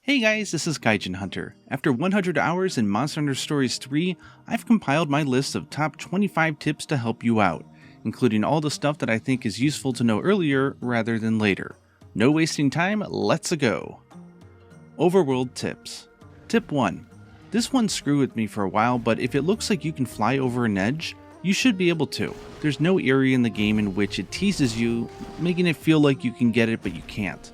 Hey guys, this is Gaijin Hunter. After 100 hours in Monster Hunter Stories 3, I've compiled my list of top 25 tips to help you out, including all the stuff that I think is useful to know earlier rather than later. No wasting time, let's go! Overworld tips. Tip 1. This one screwed with me for a while, but if it looks like you can fly over an edge, you should be able to. There's no area in the game in which it teases you, making it feel like you can get it but you can't.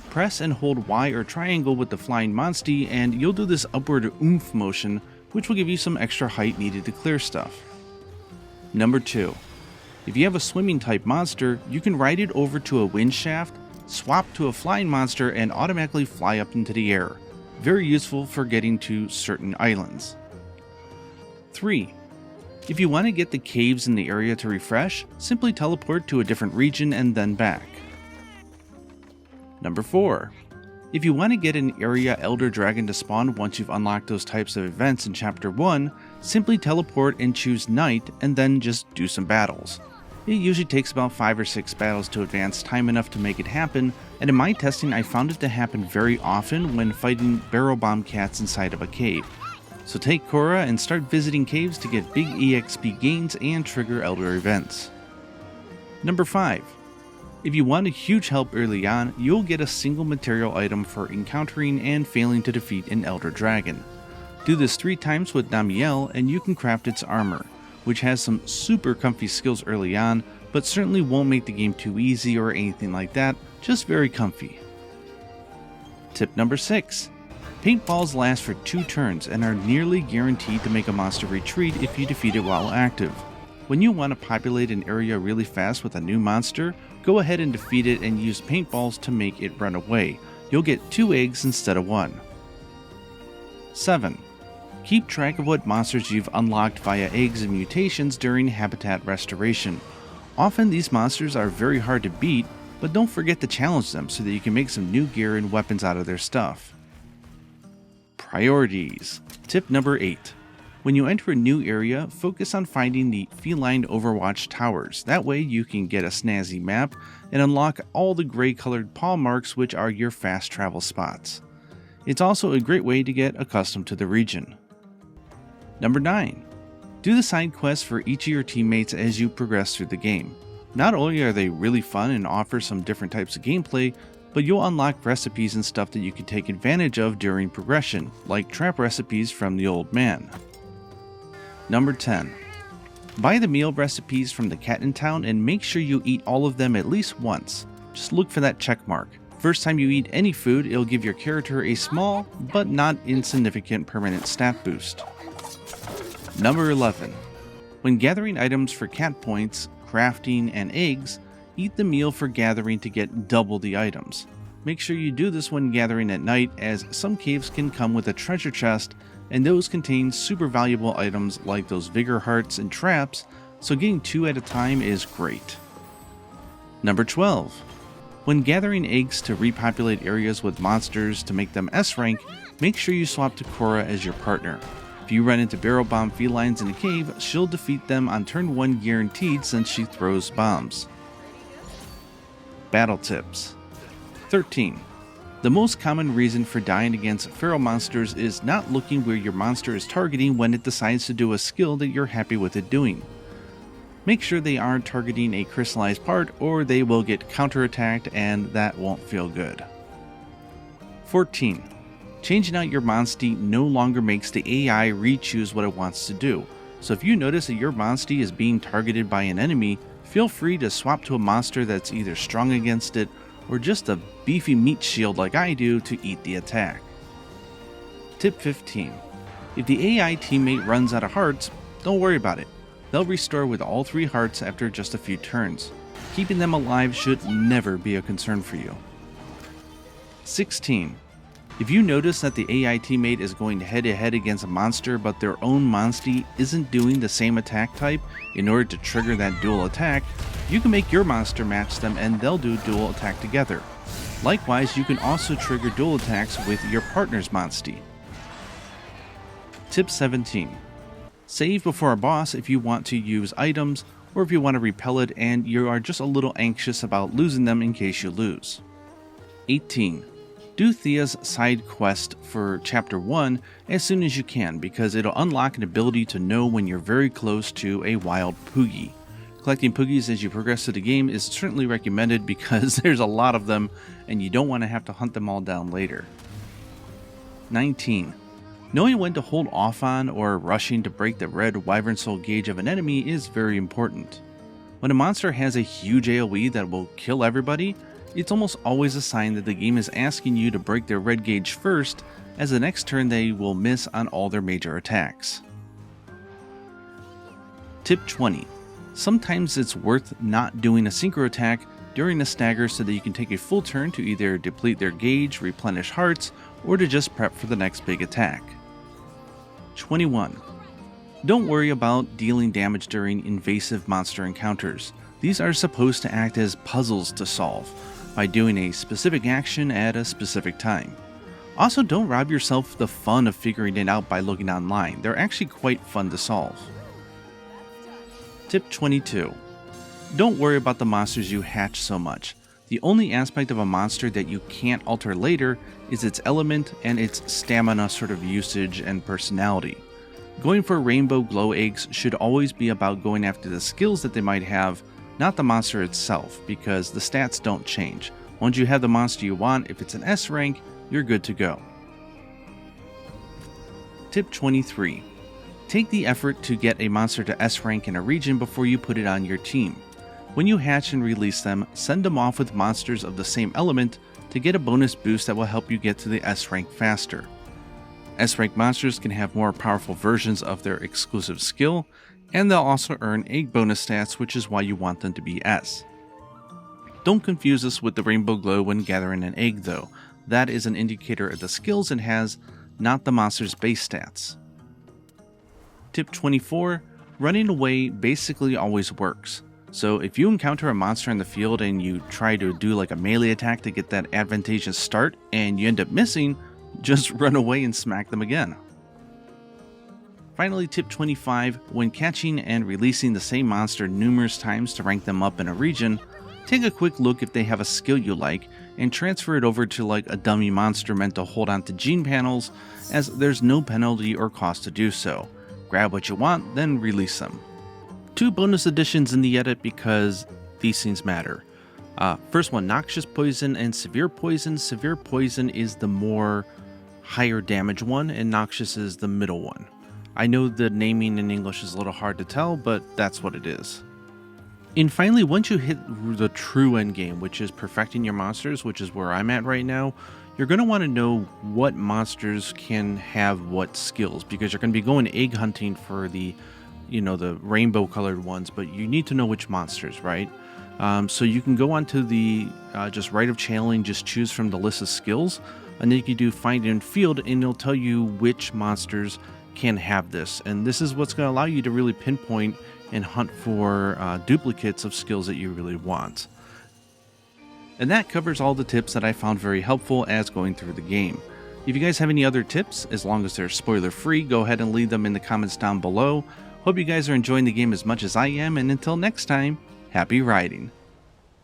Press and hold Y or triangle with the flying Monstie and you'll do this upward oomph motion, which will give you some extra height needed to clear stuff. Number 2. If you have a swimming type monster, you can ride it over to a wind shaft, swap to a flying monster and automatically fly up into the air. Very useful for getting to certain islands. 3. If you want to get the caves in the area to refresh, simply teleport to a different region and then back. Number 4. If you want to get an area Elder Dragon to spawn once you've unlocked those types of events in Chapter 1, simply teleport and choose Night and then just do some battles. It usually takes about 5 or 6 battles to advance time enough to make it happen, and in my testing I found it to happen very often when fighting barrel bomb cats inside of a cave. So take Korra and start visiting caves to get big EXP gains and trigger Elder events. Number 5. If you want a huge help early on, you'll get a single material item for encountering and failing to defeat an Elder Dragon. Do this 3 times with Namielle and you can craft its armor, which has some super comfy skills early on, but certainly won't make the game too easy or anything like that, just very comfy. Tip number 6. Paintballs last for 2 turns and are nearly guaranteed to make a monster retreat if you defeat it while active. When you want to populate an area really fast with a new monster, go ahead and defeat it and use paintballs to make it run away. You'll get 2 eggs instead of 1. 7. Keep track of what monsters you've unlocked via eggs and mutations during habitat restoration. Often these monsters are very hard to beat, but don't forget to challenge them so that you can make some new gear and weapons out of their stuff. Priorities. Tip number 8. When you enter a new area, focus on finding the feline Overwatch towers. That way you can get a snazzy map and unlock all the gray colored paw marks, which are your fast travel spots. It's also a great way to get accustomed to the region. Number 9. Do the side quests for each of your teammates as you progress through the game. Not only are they really fun and offer some different types of gameplay, but you'll unlock recipes and stuff that you can take advantage of during progression, like trap recipes from the old man. Number 10. Buy the meal recipes from the cat in town and make sure you eat all of them at least once. Just look for that check mark. First time you eat any food, it'll give your character a small but not insignificant permanent stat boost. Number 11. When gathering items for cat points, crafting, and eggs, eat the meal for gathering to get double the items. Make sure you do this when gathering at night, as some caves can come with a treasure chest and those contain super valuable items like those vigor hearts and traps, so getting 2 at a time is great. Number 12. When gathering eggs to repopulate areas with monsters to make them S rank, make sure you swap to Korra as your partner. If you run into barrel bomb felines in a cave, she'll defeat them on turn 1 guaranteed since she throws bombs. Battle tips. 13. The most common reason for dying against feral monsters is not looking where your monster is targeting when it decides to do a skill that you're happy with it doing. Make sure they aren't targeting a crystallized part or they will get counterattacked and that won't feel good. 14. Changing out your Monstie no longer makes the AI re-choose what it wants to do, so if you notice that your Monstie is being targeted by an enemy, feel free to swap to a monster that's either strong against it or just a beefy meat shield like I do to eat the attack. Tip 15. If the AI teammate runs out of hearts, don't worry about it. They'll restore with all 3 hearts after just a few turns. Keeping them alive should never be a concern for you. 16. If you notice that the AI teammate is going head to head against a monster but their own Monstie isn't doing the same attack type in order to trigger that dual attack, you can make your monster match them and they'll do dual attack together. Likewise, you can also trigger dual attacks with your partner's Monstie. Tip 17. Save before a boss if you want to use items or if you want to repel it and you are just a little anxious about losing them in case you lose. 18. Do Thea's side quest for Chapter 1 as soon as you can, because it'll unlock an ability to know when you're very close to a wild Poogie. Collecting Poogies as you progress through the game is certainly recommended because there's a lot of them and you don't want to have to hunt them all down later. 19. Knowing when to hold off on or rushing to break the red Wyvern Soul gauge of an enemy is very important. When a monster has a huge AoE that will kill everybody, it's almost always a sign that the game is asking you to break their red gauge first, as the next turn they will miss on all their major attacks. Tip 20. Sometimes it's worth not doing a synchro attack during a stagger so that you can take a full turn to either deplete their gauge, replenish hearts, or to just prep for the next big attack. 21. Don't worry about dealing damage during invasive monster encounters. These are supposed to act as puzzles to solve by doing a specific action at a specific time. Also, don't rob yourself the fun of figuring it out by looking online. They're actually quite fun to solve. Tip 22. Don't worry about the monsters you hatch so much. The only aspect of a monster that you can't alter later is its element and its stamina sort of usage and personality. Going for rainbow glow eggs should always be about going after the skills that they might have, not the monster itself, because the stats don't change. Once you have the monster you want, if it's an S rank, you're good to go. Tip 23. Take the effort to get a monster to S rank in a region before you put it on your team. When you hatch and release them, send them off with monsters of the same element to get a bonus boost that will help you get to the S rank faster. S rank monsters can have more powerful versions of their exclusive skill, and they'll also earn egg bonus stats, which is why you want them to be S. Don't confuse this with the rainbow glow when gathering an egg though. That is an indicator of the skills it has, not the monster's base stats. Tip 24. Running away basically always works. So if you encounter a monster in the field and you try to do like a melee attack to get that advantageous start and you end up missing, just run away and smack them again. Finally, tip 25, when catching and releasing the same monster numerous times to rank them up in a region, take a quick look if they have a skill you like and transfer it over to like a dummy monster meant to hold on to gene panels, as there's no penalty or cost to do so. Grab what you want, then release them. 2 bonus additions in the edit because these things matter. First one, Noxious Poison and Severe Poison. Severe Poison is the more higher damage one, and Noxious is the middle one. I know the naming in English is a little hard to tell, but that's what it is. And finally, once you hit the true endgame, which is perfecting your monsters, which is where I'm at right now, you're going to want to know what monsters can have what skills, because you're going to be going egg hunting for the rainbow colored ones, but you need to know which monsters, right? So you can go onto the just Rite of Channeling, just choose from the list of skills, and then you can do Find and Field, and it'll tell you which monsters can have this. And this is what's going to allow you to really pinpoint and hunt for duplicates of skills that you really want. And that covers all the tips that I found very helpful as going through the game. If you guys have any other tips, as long as they're spoiler free, go ahead and leave them in the comments down below. Hope you guys are enjoying the game as much as I am, and until next time, happy riding.